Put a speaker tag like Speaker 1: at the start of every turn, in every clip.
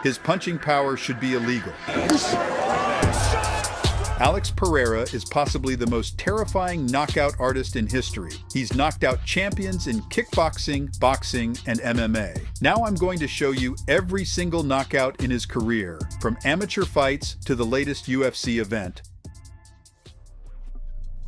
Speaker 1: His punching power should be illegal. Alex Pereira is possibly the most terrifying knockout artist in history. He's knocked out champions in kickboxing, boxing, and MMA. Now I'm going to show you every single knockout in his career, from amateur fights to the latest UFC event.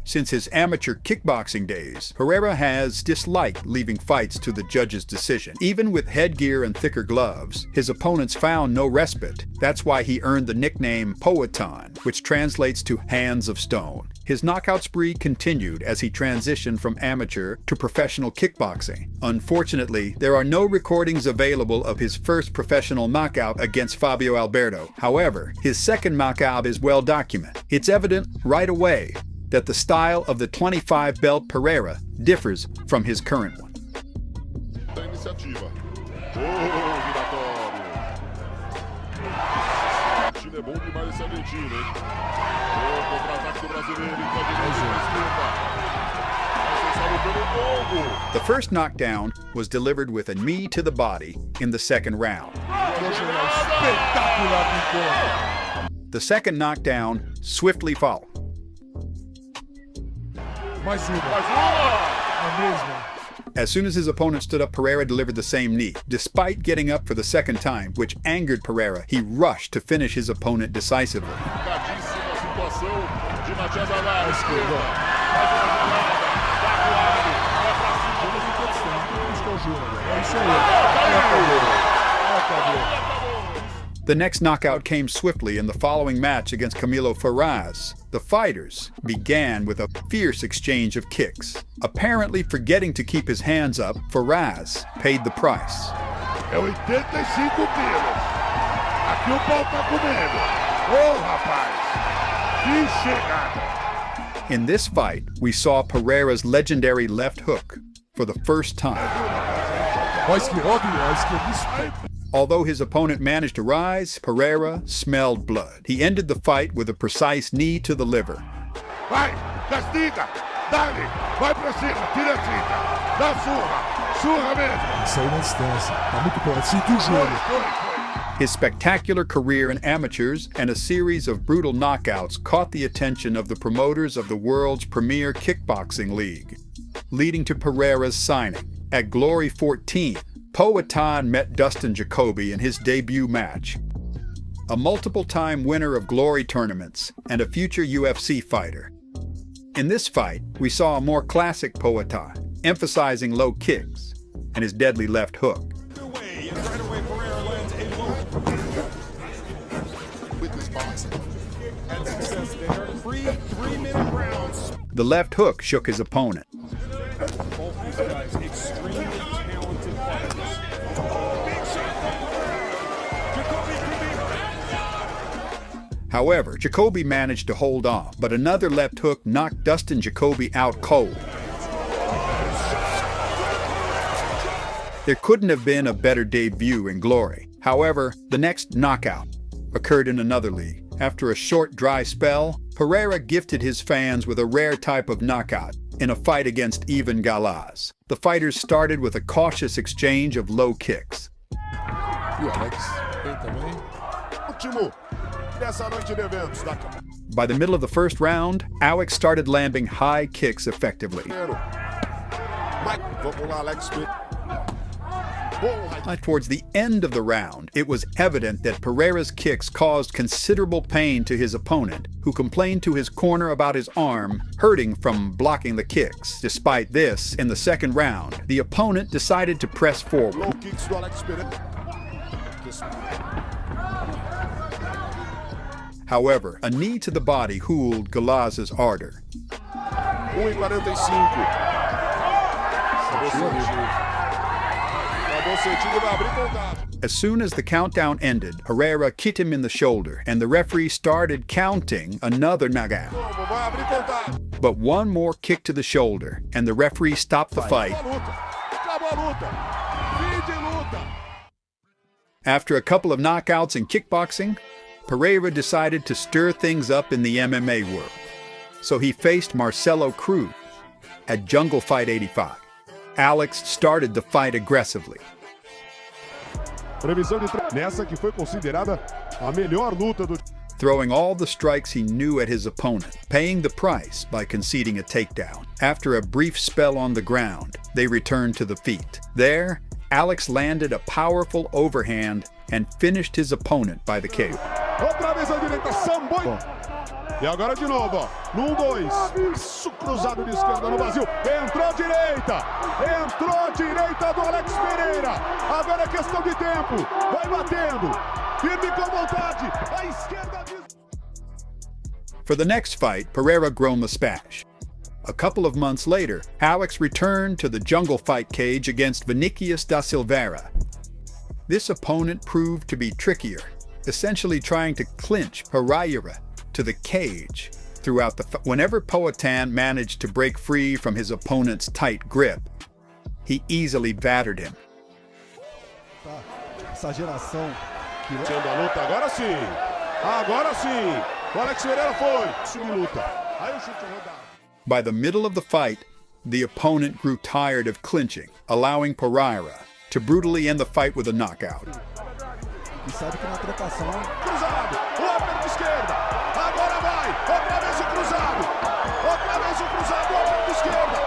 Speaker 1: Since his amateur kickboxing days, Pereira has disliked leaving fights to the judge's decision. Even with headgear and thicker gloves, his opponents found no respite. That's why he earned the nickname Poatan, which translates to hands of stone. His knockout spree continued as he transitioned from amateur to professional kickboxing. Unfortunately, there are no recordings available of his first professional knockout against Fabio Alberto. However, his second knockout is well documented. It's evident right away that the style of the 25-belt Pereira differs from his current one. The first knockdown was delivered with a knee to the body in the second round. The second knockdown swiftly followed. As soon as his opponent stood up, Pereira delivered the same knee. Despite getting up for the second time, which angered Pereira, he rushed to finish his opponent decisively. The next knockout came swiftly in the following match against Camilo Ferraz. The fighters began with a fierce exchange of kicks. Apparently forgetting to keep his hands up, Ferraz paid the price.
Speaker 2: É 85 quilos. Aqui o pau tá comendo. Ô, rapaz! Que chegada!
Speaker 1: In this fight, we saw Pereira's legendary left hook for the first time. Although his opponent managed to rise, Pereira smelled blood. He ended the fight with a precise knee to the liver.
Speaker 2: Vai, castiga, dale, vai pra cima, tira a cinta, dá surra mesmo.
Speaker 3: Saiu na distância, tá muito perto, sentiu o joelho.
Speaker 1: His spectacular career in amateurs and a series of brutal knockouts caught the attention of the promoters of the world's premier kickboxing league, leading to Pereira's signing. At Glory 14, Poatan met Dustin Jacoby in his debut match. A multiple-time winner of Glory tournaments and a future UFC fighter. In this fight, we saw a more classic Poatan, emphasizing low kicks and his deadly left hook. The left hook shook his opponent. However, Jacoby managed to hold on, but another left hook knocked Dustin Jacoby out cold. There couldn't have been a better debut in Glory. However, the next knockout occurred in another league. After a short, dry spell, Pereira gifted his fans with a rare type of knockout in a fight against Ivan Galaz. The fighters started with a cautious exchange of low kicks. By the middle of the first round, Alex started landing high kicks effectively. Towards the end of the round, it was evident that Pereira's kicks caused considerable pain to his opponent, who complained to his corner about his arm hurting from blocking the kicks. Despite this, in the second round, the opponent decided to press forward. However, a knee to the body cooled Galaz's ardor. As soon as the countdown ended, Pereira kicked him in the shoulder, and the referee started counting another knockout. But one more kick to the shoulder, and the referee stopped the fight. After a couple of knockouts in kickboxing, Pereira decided to stir things up in the MMA world. So he faced Marcelo Cruz at Jungle Fight 85. Alex started the fight aggressively.
Speaker 3: Previsão de nessa que foi considerada a melhor luta do
Speaker 1: throwing all the strikes he knew at his opponent, paying the price by conceding a takedown. After a brief spell on the ground, they returned to the feet. There, Alex landed a powerful overhand and finished his opponent by the KO.
Speaker 3: Outra vez a direita, sambou. E agora de novo, ó. No 2. Isso cruzado de esquerda no vazio. Entrou direita do Alex Pereira. Agora é questão de tempo. Vai batendo. Firme com vontade. A esquerda diz...
Speaker 1: For the next fight, Pereira grown the spash. A couple of months later, Alex returned to the jungle fight cage against Vinicius da Silveira. This opponent proved to be trickier, essentially trying to clinch Pereira to the cage throughout the whenever Poatan managed to break free from his opponent's tight grip, he easily battered him.
Speaker 3: Essa geração que a luta agora sim. Agora sim. O Alex Pereira foi. Subir luta. Aí o chute rodado.
Speaker 1: By the middle of the fight, the opponent grew tired of clinching, allowing Pereira to brutally end the fight with a knockout.
Speaker 3: E sabe que na trocação cruzado, o upper de esquerda. Agora vai, outra vez o cruzado. Outra vez o cruzado, o upper de esquerda.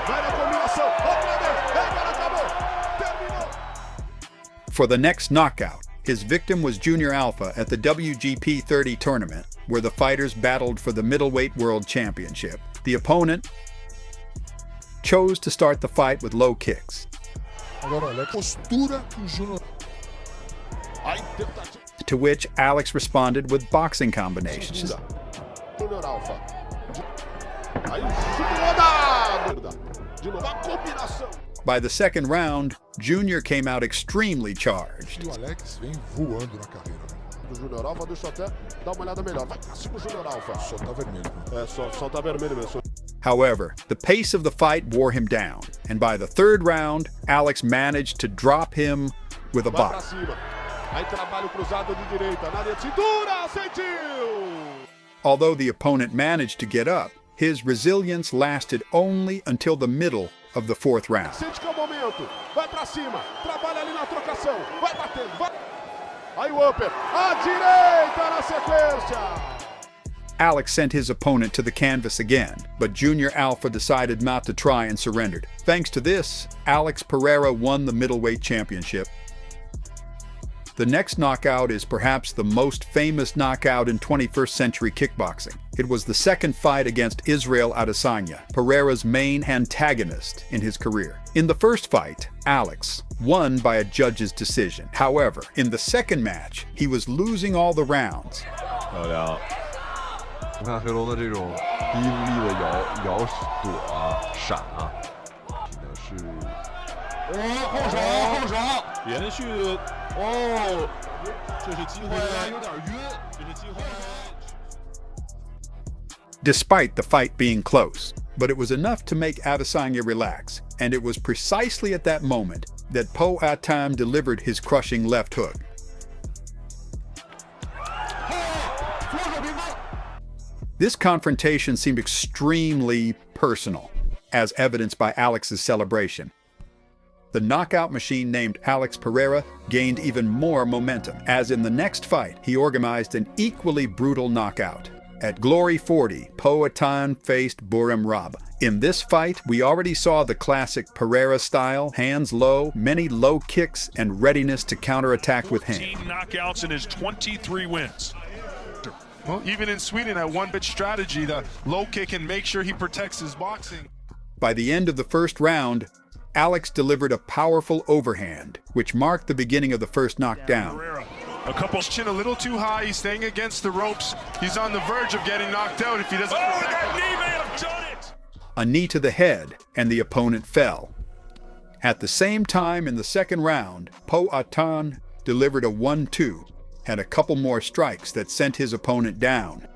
Speaker 3: Vai na combinação, outra vez. Agora acabou. Terminou.
Speaker 1: For the next knockout, his victim was Junior Alpha at the WGP 30 tournament, where the fighters battled for the Middleweight World Championship. The opponent chose to start the fight with low kicks.
Speaker 3: Agora olha a postura que o Júnior.
Speaker 1: To which Alex responded with boxing combinations.
Speaker 3: Junior Alpha. Aí o chute rodado. De novo a combinação.
Speaker 1: By the second round, Junior came out extremely charged.
Speaker 3: O Alex vem voando na carreira. Do Junior Alpha, deixa eu até dar uma olhada melhor. Vai pra cima o Junior Alpha. Só tá vermelho. É, só tá vermelho mesmo.
Speaker 1: However, the pace of the fight wore him down, and by the third round, Alex managed to drop him with a box.
Speaker 3: Aí trabalho cruzado de direita, na linha de cintura, sentiu!
Speaker 1: Although the opponent managed to get up, his resilience lasted only until the middle of the fourth round.
Speaker 3: Sente que é o momento, vai pra cima, trabalha ali na trocação, vai batendo, vai... Aí o upper, à direita na sequência!
Speaker 1: Alex sent his opponent to the canvas again, but Junior Alpha decided not to try and surrendered. Thanks to this, Alex Pereira won the middleweight championship. The next knockout is perhaps the most famous knockout in 21st century kickboxing. It was the second fight against Israel Adesanya, Pereira's main antagonist in his career. In the first fight, Alex won by a judge's decision. However, in the second match, he was losing all the rounds.
Speaker 4: 我看黑龙的这种第一力的摇躲啊、闪啊，是
Speaker 5: 后手，连续这是机会，有点晕，这是机会。
Speaker 1: Despite the fight being close, but it was enough to make Adesanya relax, and it was precisely at that moment that Poatan delivered his crushing left hook. This confrontation seemed extremely personal, as evidenced by Alex's celebration. The knockout machine named Alex Pereira gained even more momentum, as in the next fight, he organized an equally brutal knockout. At Glory 40, Poatan faced Buram Rab. In this fight, we already saw the classic Pereira style, hands low, many low kicks, and readiness to counterattack with hands.
Speaker 6: 14 knockouts in his 23 wins. Well, even in Sweden, that one-bit strategy, the low kick, and make sure he protects his boxing.
Speaker 1: By the end of the first round, Alex delivered a powerful overhand, which marked the beginning of the first knockdown.
Speaker 6: A couple's chin a little too high. He's staying against the ropes. He's on the verge of getting knocked out if he doesn't. Oh, that knee may have done it!
Speaker 1: A knee to the head, and the opponent fell. At the same time in the second round, Poatan delivered a 1-2, had a couple more strikes that sent his opponent down.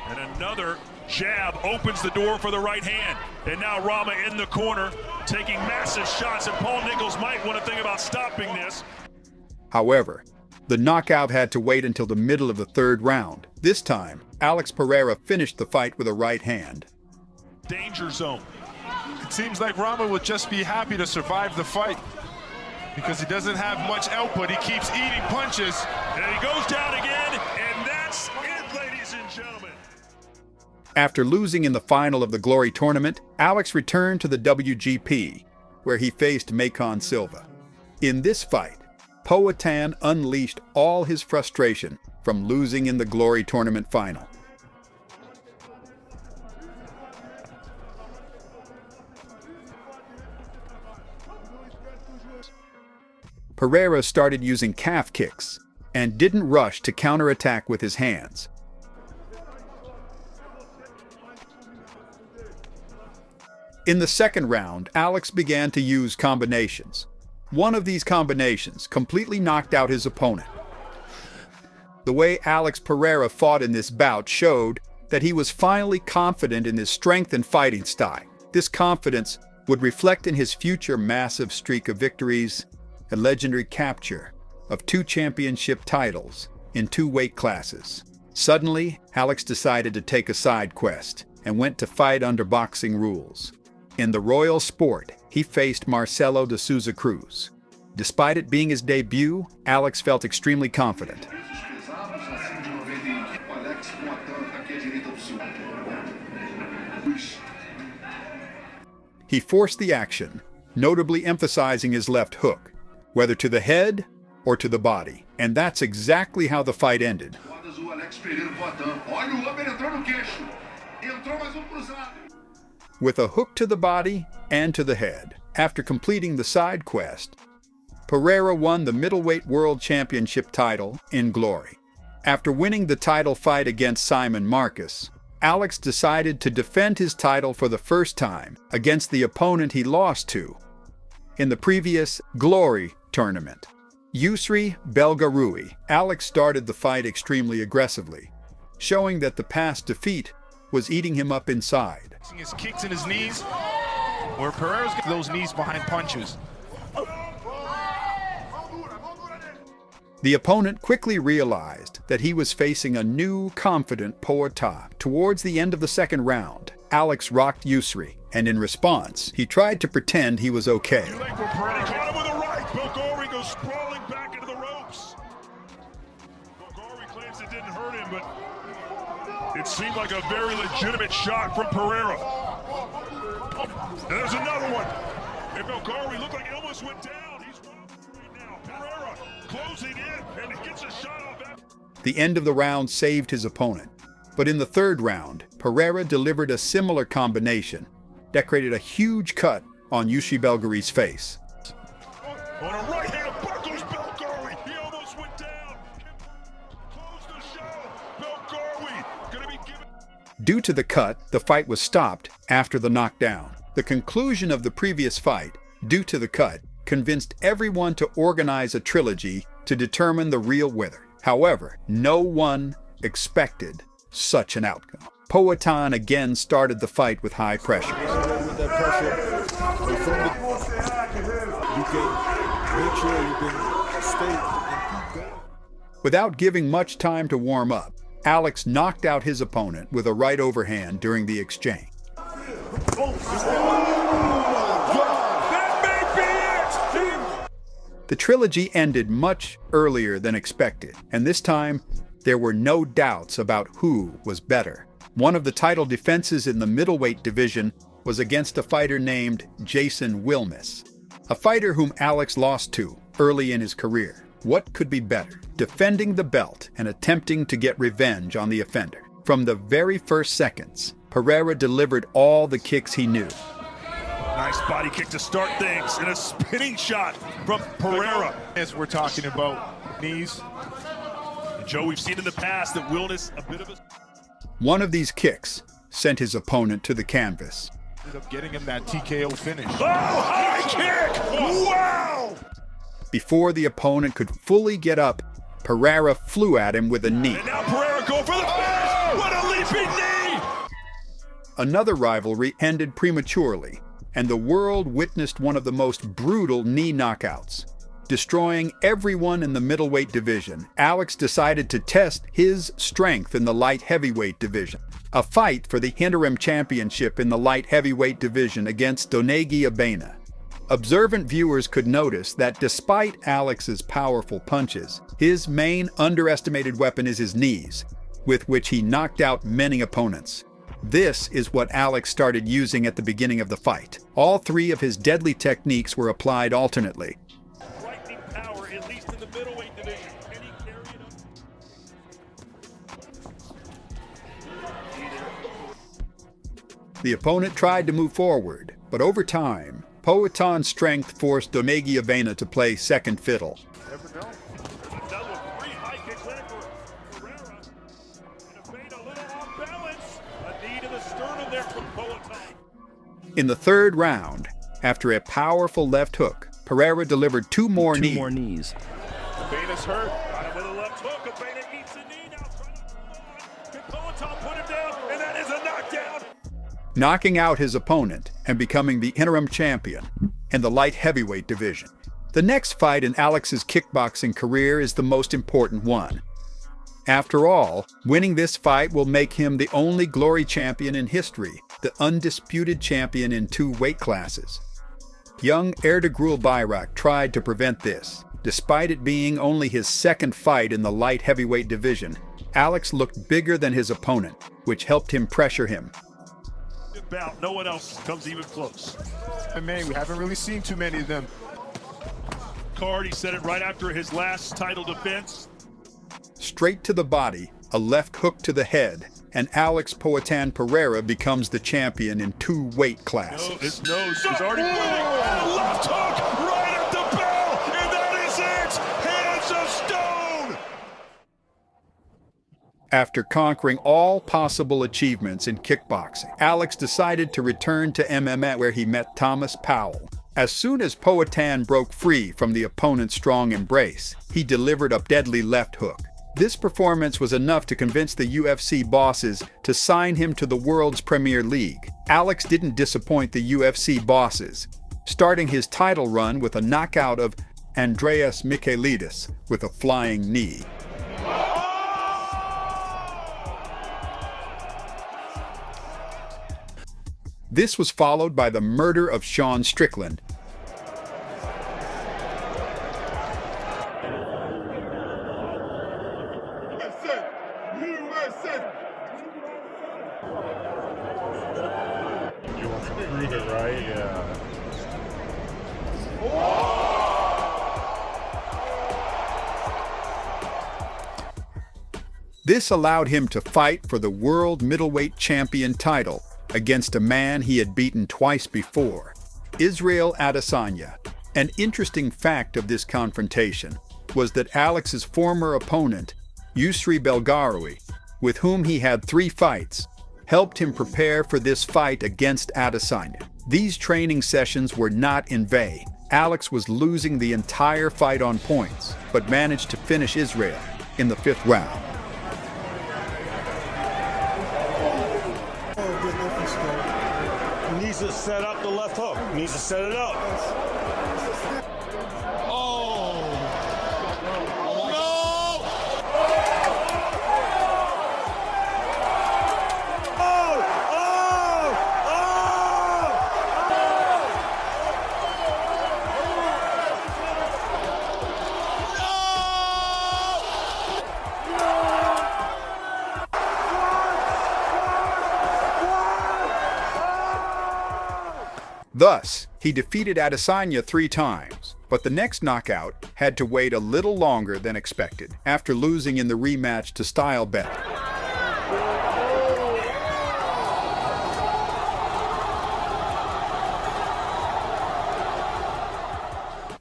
Speaker 6: And another jab opens the door for the right hand. And now Rama in the corner, taking massive shots, and Paul Nichols might want to think about stopping this.
Speaker 1: However, the knockout had to wait until the middle of the third round. This time, Alex Pereira finished the fight with a right hand.
Speaker 6: Danger zone. It seems like Rama would just be happy to survive the fight.
Speaker 5: Because he doesn't have much output. He keeps eating punches.
Speaker 6: And he goes down again, and that's it, ladies and gentlemen.
Speaker 1: After losing in the final of the Glory tournament, Alex returned to the WGP, where he faced Macon Silva. In this fight, Poatan unleashed all his frustration from losing in the Glory tournament final. Pereira started using calf kicks and didn't rush to counterattack with his hands. In the second round, Alex began to use combinations. One of these combinations completely knocked out his opponent. The way Alex Pereira fought in this bout showed that he was finally confident in his strength and fighting style. This confidence would reflect in his future massive streak of victories and legendary capture of 2 championship titles in 2 weight classes. Suddenly, Alex decided to take a side quest and went to fight under boxing rules. In the Royal Sport, he faced Marcelo de Souza Cruz. Despite it being his debut, Alex felt extremely confident. He forced the action, notably emphasizing his left hook, whether to the head or to the body. And that's exactly how the fight ended. With a hook to the body and to the head. After completing the side quest, Pereira won the Middleweight World Championship title in Glory. After winning the title fight against Simon Marcus, Alex decided to defend his title for the first time against the opponent he lost to in the previous Glory tournament, Yusri Belgarui. Alex started the fight extremely aggressively, showing that the past defeat was eating him up inside.
Speaker 5: His kicks and his knees, where Pereira's got those knees behind punches.
Speaker 1: The opponent quickly realized that he was facing a new, confident Poatan. Towards the end of the second round, Alex rocked Yusri, and in response, he tried to pretend he was okay.
Speaker 6: Caught him with a right. Belgari goes sprawling back into the ropes. Belgari claims it didn't hurt him, but it seemed like a very legitimate shot from Pereira. And there's another one. And Belgari looked like he almost went down. He's right now. Pereira closing in, and he gets a shot off that.
Speaker 1: The end of the round saved his opponent, but in the third round, Pereira delivered a similar combination that created a huge cut on Yusri Belgari's face.
Speaker 6: On a right hand, buckles Belgari. He almost went down. Close the show. Belgari gonna be given.
Speaker 1: Due to the cut, the fight was stopped after the knockdown. The conclusion of the previous fight, due to the cut, convinced everyone to organize a trilogy to determine the real winner. However, no one expected such an outcome. Poatan again started the fight with high pressure.
Speaker 3: With that pressure, you can make sure you can stay and keep going.
Speaker 1: Without giving much time to warm up, Alex knocked out his opponent with a right overhand during the exchange. The trilogy ended much earlier than expected, and this time there were no doubts about who was better. One of the title defenses in the middleweight division was against a fighter named Jason Wilmes, a fighter whom Alex lost to early in his career. What could be better? Defending the belt and attempting to get revenge on the offender. From the very first seconds, Pereira delivered all the kicks he knew.
Speaker 6: Nice body kick to start things, and a spinning shot from Pereira.
Speaker 5: As we're talking about knees.
Speaker 6: And Joe, we've seen in the past that Wilnes, a bit of a...
Speaker 1: One of these kicks sent his opponent to the canvas.
Speaker 5: Ended up getting him that TKO finish.
Speaker 6: Oh, high kick! Wow!
Speaker 1: Before the opponent could fully get up, Pereira flew at him with a knee.
Speaker 6: And now Pereira go for the finish! What a leaping knee!
Speaker 1: Another rivalry ended prematurely, and the world witnessed one of the most brutal knee knockouts. Destroying everyone in the middleweight division, Alex decided to test his strength in the light heavyweight division. A fight for the interim championship in the light heavyweight division against Donegi Abena. Observant viewers could notice that despite Alex's powerful punches, his main underestimated weapon is his knees, with which he knocked out many opponents. This is what Alex started using at the beginning of the fight. All three of his deadly techniques were applied alternately.
Speaker 6: Lightning power, at least in the middleweight division. Can he carry it up?
Speaker 1: The opponent tried to move forward, but over time, Poatan's strength forced Domegia Vena to play second fiddle. In the third round, after a powerful left hook, Pereira delivered two more knees.
Speaker 6: Vena's hurt. Got him with a left hook. Vena eats a knee now. Can Poatan put him down? And that is a knockdown.
Speaker 1: Knocking out his opponent and becoming the interim champion in the light heavyweight division. The next fight in Alex's kickboxing career is the most important one. After all, winning this fight will make him the only glory champion in history, the undisputed champion in 2 weight classes. Young Ertugrul Bayrak tried to prevent this. Despite it being only his second fight in the light heavyweight division, Alex looked bigger than his opponent, which helped him pressure him.
Speaker 6: Bout. No one else comes even close.
Speaker 3: And man, we haven't really seen too many of them.
Speaker 6: He said it right after his last title defense.
Speaker 1: Straight to the body, a left hook to the head, and Alex Poatan Pereira becomes the champion in 2 weight classes.
Speaker 6: No, his nose is already moving. Oh, left hook right at the bell, and that is it. Hands of stone.
Speaker 1: After conquering all possible achievements in kickboxing, Alex decided to return to MMA where he met Thomas Powell. As soon as Poatan broke free from the opponent's strong embrace, he delivered a deadly left hook. This performance was enough to convince the UFC bosses to sign him to the world's Premier League. Alex didn't disappoint the UFC bosses, starting his title run with a knockout of Andreas Michailidis with a flying knee. This was followed by the murder of Sean Strickland.
Speaker 6: You want to prove it, right? Yeah.
Speaker 1: This allowed him to fight for the World Middleweight Champion title against a man he had beaten twice before, Israel Adesanya. An interesting fact of this confrontation was that Alex's former opponent, Yusri Belgaroui, with whom he had 3 fights, helped him prepare for this fight against Adesanya. These training sessions were not in vain. Alex was losing the entire fight on points, but managed to finish Israel in the 5th round.
Speaker 7: He needs to set up the left hook. He needs to set it up.
Speaker 1: Thus, he defeated Adesanya 3 times, but the next knockout had to wait a little longer than expected, after losing in the rematch to Style Bet.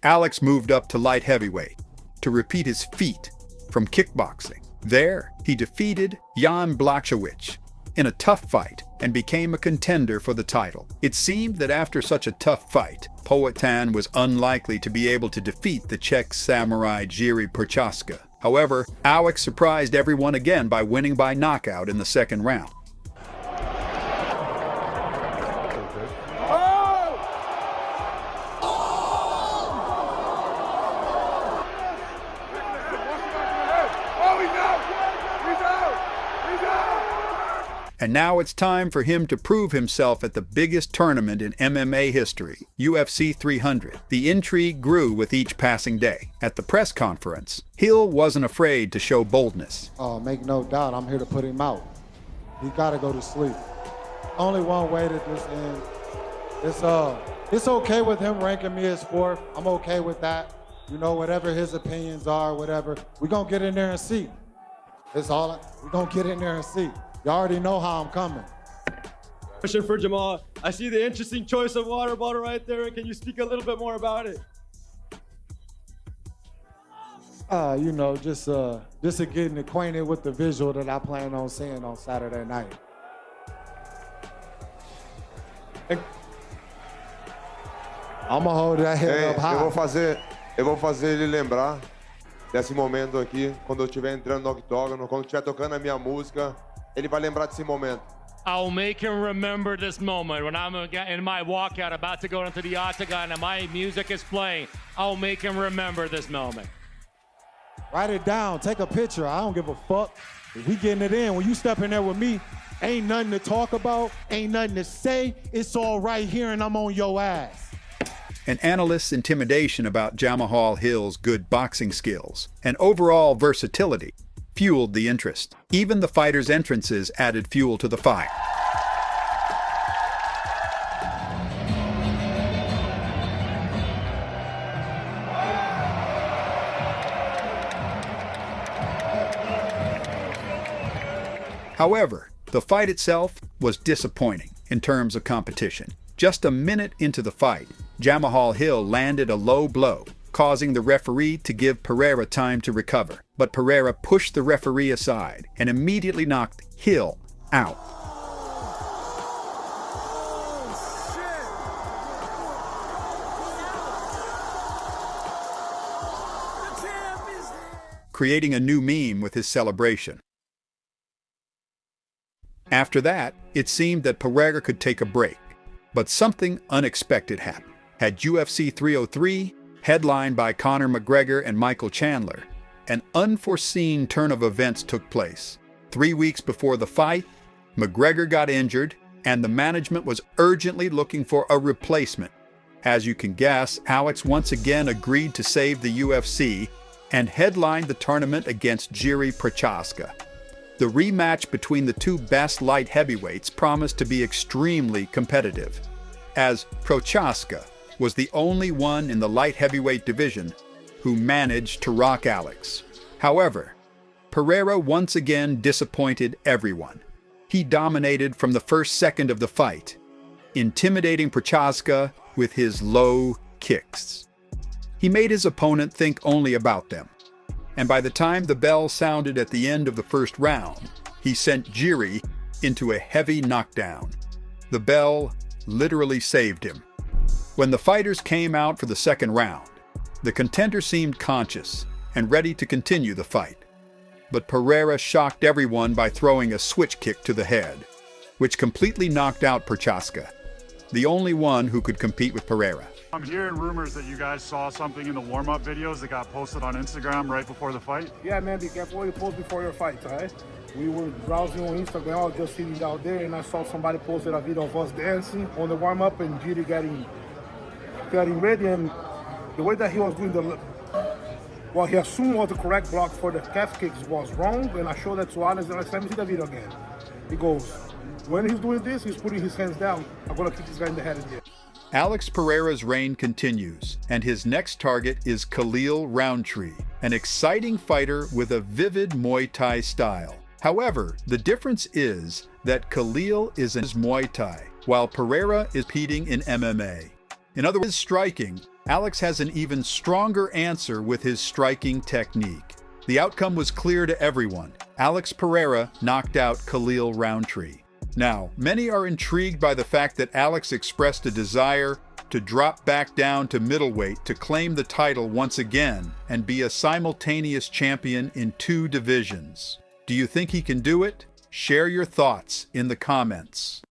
Speaker 1: Alex moved up to light heavyweight to repeat his feat from kickboxing. There, he defeated Jan Blachowicz in a tough fight and became a contender for the title. It seemed that after such a tough fight, Poatan was unlikely to be able to defeat the Czech samurai Jiří Procházka. However, Alex surprised everyone again by winning by knockout in the 2nd round. And now it's time for him to prove himself at the biggest tournament in MMA history, UFC 300. The intrigue grew with each passing day. At the press conference, Hill wasn't afraid to show boldness.
Speaker 8: Make no doubt, I'm here to put him out. He gotta go to sleep. Only one way to this end. It's okay with him ranking me as fourth. I'm okay with that. You know, whatever his opinions are, whatever. We're gonna get in there and see. We're gonna get in there and see. You already know how I'm coming.
Speaker 9: Question for Jamal. I see the interesting choice of water bottle right there. Can you speak a little bit more about it?
Speaker 8: You know, just getting acquainted with the visual that I plan on seeing on Saturday night. I'm gonna hold that head up high.
Speaker 4: Eu vou fazer ele lembrar desse momento aqui, quando eu estiver entrando no octógono, quando estiver tocando a minha música, ele vai lembrar desse momento.
Speaker 10: I'll make him remember this moment when I'm in my walkout, about to go into the octagon and my music is playing. I'll make him remember this moment.
Speaker 8: Write it down, take a picture. I don't give a fuck. We getting it in. When you step in there with me, ain't nothing to talk about, ain't nothing to say. It's all right here and I'm on your ass.
Speaker 1: An analyst's intimidation about Jamahal Hill's good boxing skills and overall versatility fueled the interest. Even the fighters' entrances added fuel to the fire. However, the fight itself was disappointing in terms of competition. Just a minute into the fight, Jamahal Hill landed a low blow, causing the referee to give Pereira time to recover. But Pereira pushed the referee aside and immediately knocked Hill out. Creating a new meme with his celebration. After that, it seemed that Pereira could take a break. But something unexpected happened. At UFC 303, headlined by Conor McGregor and Michael Chandler, an unforeseen turn of events took place. 3 weeks before the fight, McGregor got injured, and the management was urgently looking for a replacement. As you can guess, Alex once again agreed to save the UFC and headlined the tournament against Jiří Procházka. The rematch between the two best light heavyweights promised to be extremely competitive, as Procházka was the only one in the light heavyweight division who managed to rock Alex. However, Pereira once again disappointed everyone. He dominated from the first second of the fight, intimidating Procházka with his low kicks. He made his opponent think only about them. And by the time the bell sounded at the end of the first round, he sent Jiří into a heavy knockdown. The bell literally saved him. When the fighters came out for the second round, the contender seemed conscious and ready to continue the fight. But Pereira shocked everyone by throwing a switch kick to the head, which completely knocked out Procházka, the only one who could compete with Pereira.
Speaker 11: I'm hearing rumors that you guys saw something in the warm-up videos that got posted on Instagram right before the fight.
Speaker 12: Yeah, man, be careful what you post before your fight, all right? We were browsing on Instagram, I was just sitting down there, and I saw somebody posted a video of us dancing on the warm-up and Jiří getting ready, and the way that he was doing what he assumed was the correct block for the calf kicks was wrong, and I showed that to Alex, and I said, let me see the video again. He goes, when he's doing this, he's putting his hands down. I'm gonna kick this guy in the head again.
Speaker 1: Alex Pereira's reign continues, and his next target is Khalil Rountree, an exciting fighter with a vivid Muay Thai style. However, the difference is that Khalil is in Muay Thai, while Pereira is competing in MMA. In other words, striking, Alex has an even stronger answer with his striking technique. The outcome was clear to everyone. Alex Pereira knocked out Khalil Rountree. Now, many are intrigued by the fact that Alex expressed a desire to drop back down to middleweight to claim the title once again and be a simultaneous champion in 2 divisions. Do you think he can do it? Share your thoughts in the comments.